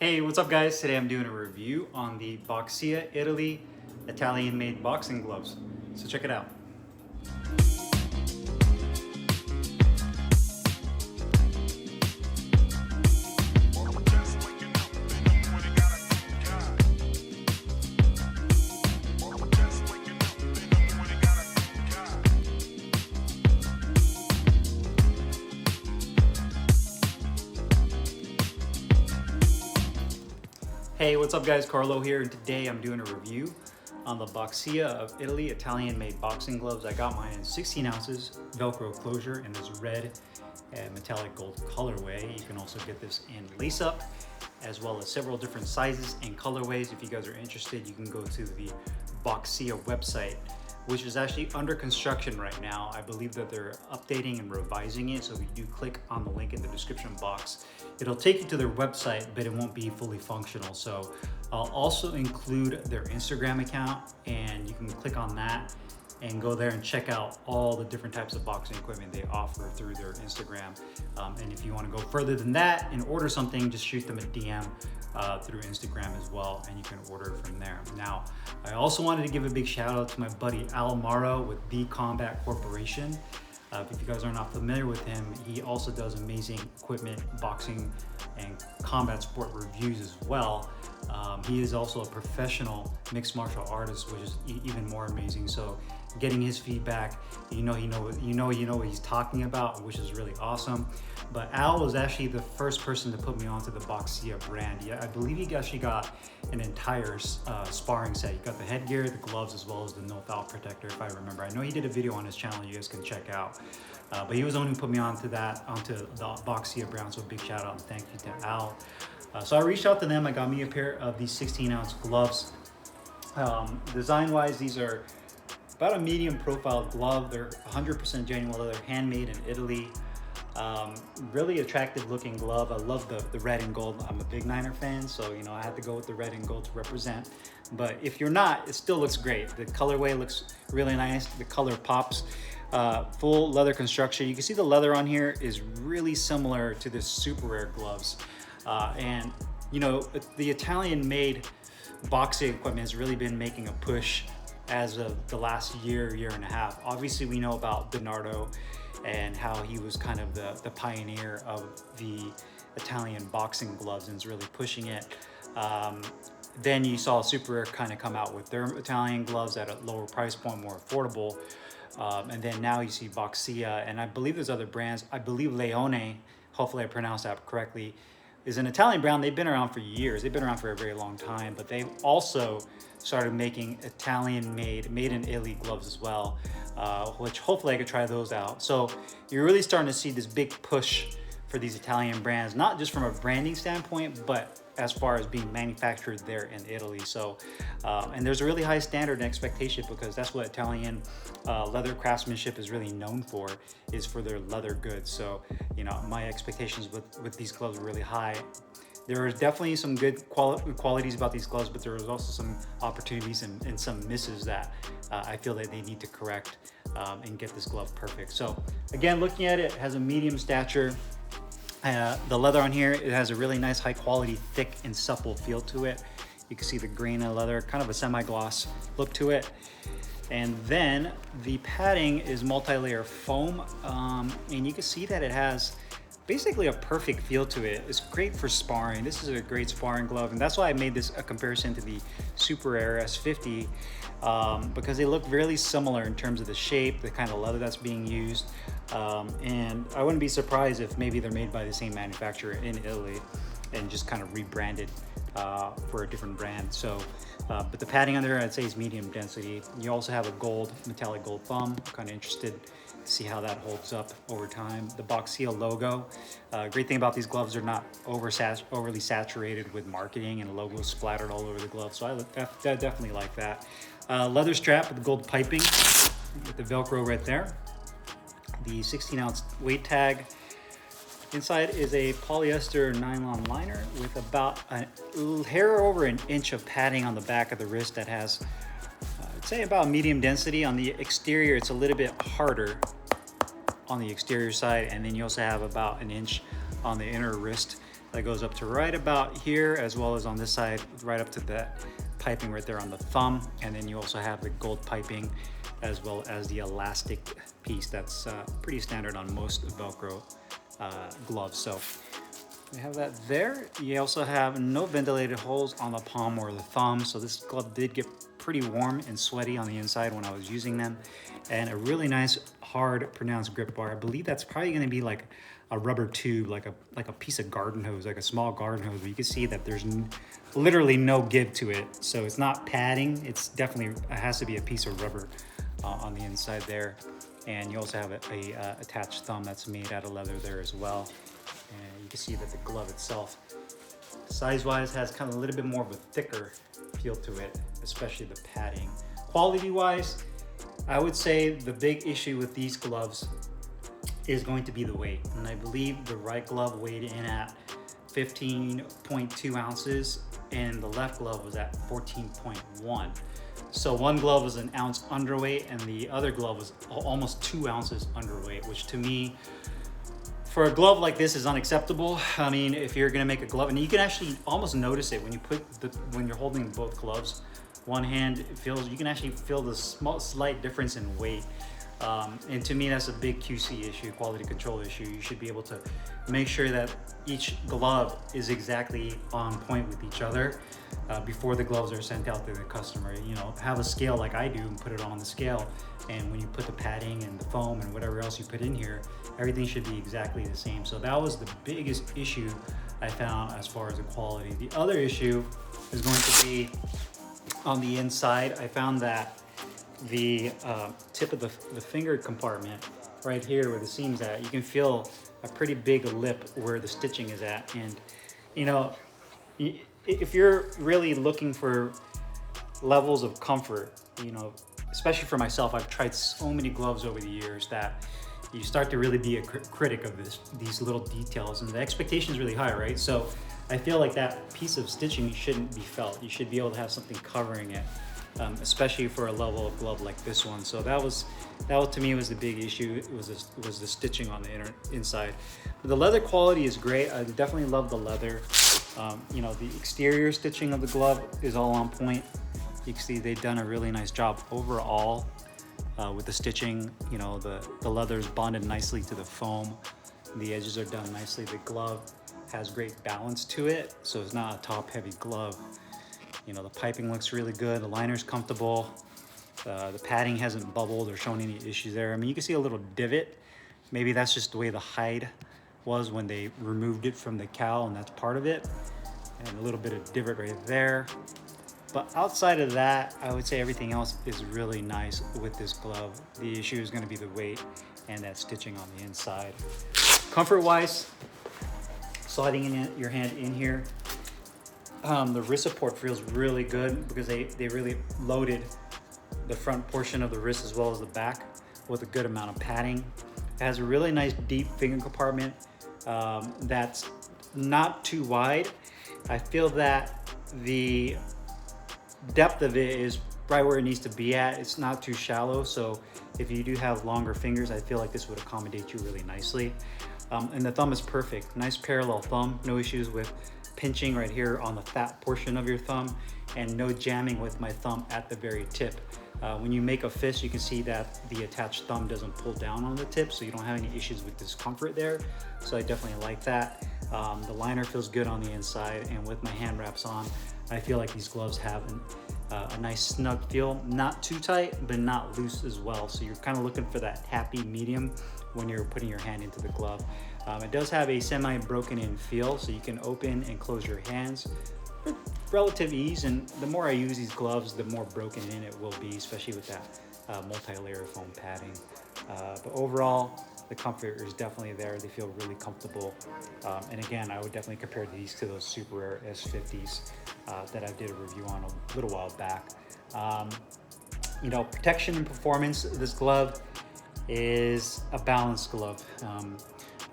Hey, what's up guys? Today I'm doing a review on the Boxia Italy Italian made boxing gloves. So check it out. Hey, what's up guys? Carlo here, and today I'm doing a review on the Boxia of Italy Italian made boxing gloves. I got mine in 16 ounces, Velcro closure in this red and metallic gold colorway. You can also get this in lace up, as well as several different sizes and colorways. If you guys are interested, you can go to the Boxia website, which is actually under construction right now. I believe that they're updating and revising it. So if you do click on the link in the description box, it'll take you to their website, but it won't be fully functional. So I'll also include their Instagram account, and you can click on that and go there and check out all the different types of boxing equipment they offer through their Instagram. And if you want to go further than that and order something, just shoot them a DM through Instagram as well, and you can order it from there. Now, I also wanted to give a big shout out to my buddy Al Morrow with The Combat Corporation. If you guys are not familiar with him, he also does amazing equipment, boxing, and combat sport reviews as well. He is also a professional mixed martial artist, which is even more amazing. So getting his feedback, you know what he's talking about, which is really awesome. But Al was actually the first person to put me onto the Boxia brand. Yeah, I believe he actually got an entire sparring set. He got the headgear, the gloves, as well as the no foul protector, if I remember. I know he did a video on his channel you guys can check out. But he was the one who put me onto the Boxia brand, so big shout out and thank you to Al. So I reached out to them. I got me a pair of these 16-ounce gloves. Design-wise, these are about a medium profile glove. They're 100% genuine leather, handmade in Italy. Really attractive looking glove. I love the red and gold. I'm a big Niner fan, so you know I had to go with the red and gold to represent. But if you're not, it still looks great. The colorway looks really nice. The color pops. Full leather construction. You can see the leather on here is really similar to the super rare gloves. And you know, the Italian made boxing equipment has really been making a push as of the last year and a half. Obviously we know about Bernardo and how he was kind of the pioneer of the Italian boxing gloves and is really pushing it. Then you saw Super Rare kind of come out with their Italian gloves at a lower price point, more affordable. And then now you see Boxia, and I believe there's other brands. I believe Leone, hopefully I pronounced that correctly, is an Italian brand. They've been around for years. They've been around for a very long time, but they've also started making Italian made in Italy gloves as well, which hopefully I could try those out. So you're really starting to see this big push for these Italian brands, not just from a branding standpoint, but as far as being manufactured there in Italy. So, and there's a really high standard and expectation, because that's what Italian leather craftsmanship is really known for, is for their leather goods. So, you know, my expectations with these gloves are really high. There are definitely some good qualities about these gloves, but there was also some opportunities and some misses that I feel that they need to correct and get this glove perfect. So again, looking at it, it has a medium stature. The leather on here, it has a really nice high quality, thick and supple feel to it. You can see the grain of leather, kind of a semi-gloss look to it. And then the padding is multi-layer foam, and you can see that it has basically a perfect feel to it. It's great for sparring. This is a great sparring glove, and that's why I made this a comparison to the Super Rare S50, because they look really similar in terms of the shape, the kind of leather that's being used. And I wouldn't be surprised if maybe they're made by the same manufacturer in Italy and just kind of rebranded for a different brand. So, but the padding on there, I'd say, is medium density. You also have a metallic gold thumb. I'm kind of interested to see how that holds up over time. The Boxia logo. Great thing about these gloves, they're not overly saturated with marketing and logos splattered all over the glove. So I definitely like that. Leather strap with gold piping with the Velcro right there. The 16-ounce weight tag. Inside is a polyester nylon liner with about a hair over an inch of padding on the back of the wrist that has, I'd say, about medium density. On the exterior, it's a little bit harder on the exterior side, and then you also have about an inch on the inner wrist that goes up to right about here, as well as on this side, right up to that piping right there on the thumb. And then you also have the gold piping, as well as the elastic piece that's pretty standard on most Velcro gloves. So we have that there. You also have no ventilated holes on the palm or the thumb. So this glove did get pretty warm and sweaty on the inside when I was using them. And a really nice, hard, pronounced grip bar. I believe that's probably gonna be like a rubber tube, like a piece of garden hose, like a small garden hose, but you can see that there's literally no give to it. So it's not padding, it's definitely, it has to be a piece of rubber on the inside there. And you also have a attached thumb that's made out of leather there as well. And you can see that the glove itself, size-wise, has kind of a little bit more of a thicker feel to it, especially the padding. Quality-wise, I would say the big issue with these gloves is going to be the weight. And I believe the right glove weighed in at 15.2 ounces and the left glove was at 14.1. So one glove was an ounce underweight and the other glove was almost 2 ounces underweight, which to me, for a glove like this, is unacceptable. I mean, if you're gonna make a glove, and you can actually almost notice it when you when you're holding both gloves. One hand feels, you can actually feel the slight difference in weight. And to me, that's a big QC issue, quality control issue. You should be able to make sure that each glove is exactly on point with each other before the gloves are sent out to the customer. You know, have a scale like I do and put it on the scale. And when you put the padding and the foam and whatever else you put in here, everything should be exactly the same. So that was the biggest issue I found as far as the quality. The other issue is going to be on the inside. I found that the tip of the finger compartment right here where the seam's at, you can feel a pretty big lip where the stitching is at. And you know, if you're really looking for levels of comfort, you know, especially for myself, I've tried so many gloves over the years that you start to really be a critic of these little details, and the expectation is really high, right? So I feel like that piece of stitching shouldn't be felt. You should be able to have something covering it, especially for a level of glove like this one. So that was to me was the big issue. It was the stitching on the inside. But the leather quality is great. I definitely love the leather. You know, the exterior stitching of the glove is all on point. You can see they've done a really nice job overall with the stitching. You know, the leather is bonded nicely to the foam. The edges are done nicely. The glove has great balance to it, so it's not a top-heavy glove. You know, the piping looks really good. The liner's comfortable. The padding hasn't bubbled or shown any issues there. I mean, you can see a little divot. Maybe that's just the way the hide was when they removed it from the cowl, and that's part of it. And a little bit of divot right there. But outside of that, I would say everything else is really nice with this glove. The issue is going to be the weight and that stitching on the inside. Comfort-wise, sliding in your hand in here, the wrist support feels really good because they really loaded the front portion of the wrist as well as the back with a good amount of padding. It has a really nice deep finger compartment that's not too wide. I feel that the depth of it is right where it needs to be at. It's not too shallow, so if you do have longer fingers, I feel like this would accommodate you really nicely. And the thumb is perfect. Nice parallel thumb, no issues with pinching right here on the fat portion of your thumb, and no jamming with my thumb at the very tip. When you make a fist, you can see that the attached thumb doesn't pull down on the tip, so you don't have any issues with discomfort there. So I definitely like that. The liner feels good on the inside, and with my hand wraps on, I feel like these gloves have a nice snug feel. Not too tight, but not loose as well. So you're kind of looking for that happy medium when you're putting your hand into the glove. It does have a semi-broken in feel, so you can open and close your hands with relative ease. And the more I use these gloves, the more broken in it will be, especially with that multi-layer foam padding. But overall, the comfort is definitely there. They feel really comfortable. And again, I would definitely compare these to those Super Rare S50s that I did a review on a little while back. You know, protection and performance, this glove is a balanced glove.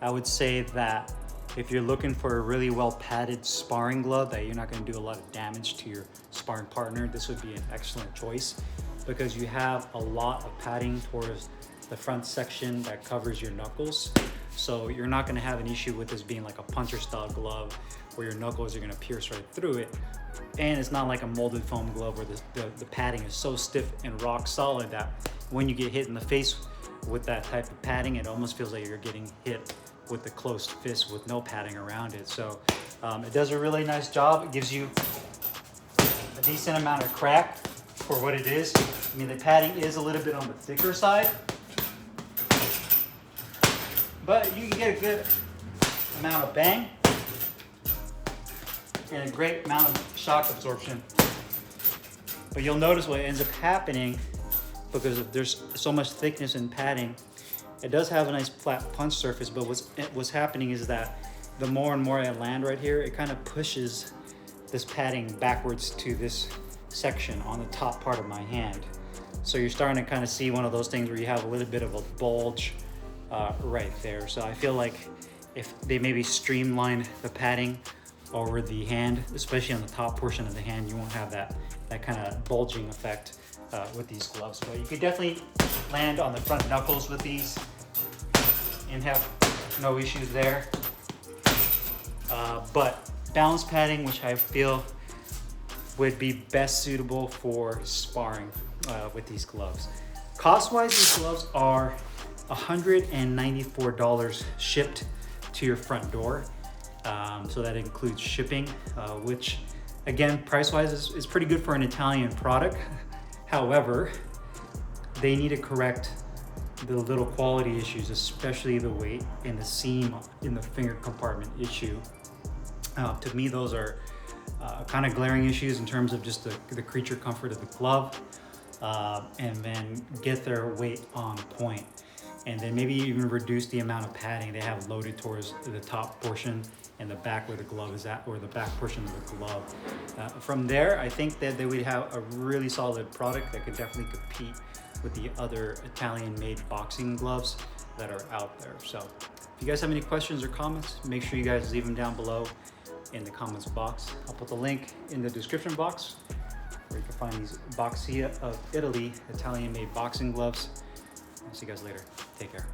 I would say that if you're looking for a really well padded sparring glove that you're not going to do a lot of damage to your sparring partner, this would be an excellent choice because you have a lot of padding towards the front section that covers your knuckles. So you're not gonna have an issue with this being like a puncher style glove where your knuckles are gonna pierce right through it. And it's not like a molded foam glove where the padding is so stiff and rock solid that when you get hit in the face with that type of padding, it almost feels like you're getting hit with the closed fist with no padding around it. So it does a really nice job. It gives you a decent amount of crack for what it is. I mean, the padding is a little bit on the thicker side, but you can get a good amount of bang and a great amount of shock absorption. But you'll notice what ends up happening, because there's so much thickness in padding, it does have a nice flat punch surface, but what's happening is that the more and more I land right here, it kind of pushes this padding backwards to this section on the top part of my hand. So you're starting to kind of see one of those things where you have a little bit of a bulge right there. So I feel like if they maybe streamline the padding over the hand, especially on the top portion of the hand, you won't have that kind of bulging effect with these gloves. But you could definitely land on the front knuckles with these and have no issues there. But balance padding, which I feel would be best suitable for sparring with these gloves. Cost-wise, these gloves are $194 shipped to your front door. So that includes shipping, which again, price-wise is pretty good for an Italian product. However, they need to correct the little quality issues, especially the weight and the seam in the finger compartment issue. To me, those are kind of glaring issues in terms of just the creature comfort of the glove, and then get their weight on point. And then maybe even reduce the amount of padding they have loaded towards the top portion and the back where the glove is at, or the back portion of the glove. From there, I think that they would have a really solid product that could definitely compete with the other Italian-made boxing gloves that are out there. So if you guys have any questions or comments, make sure you guys leave them down below in the comments box. I'll put the link in the description box where you can find these Boxia of Italy Italian-made boxing gloves. I'll see you guys later. Take care.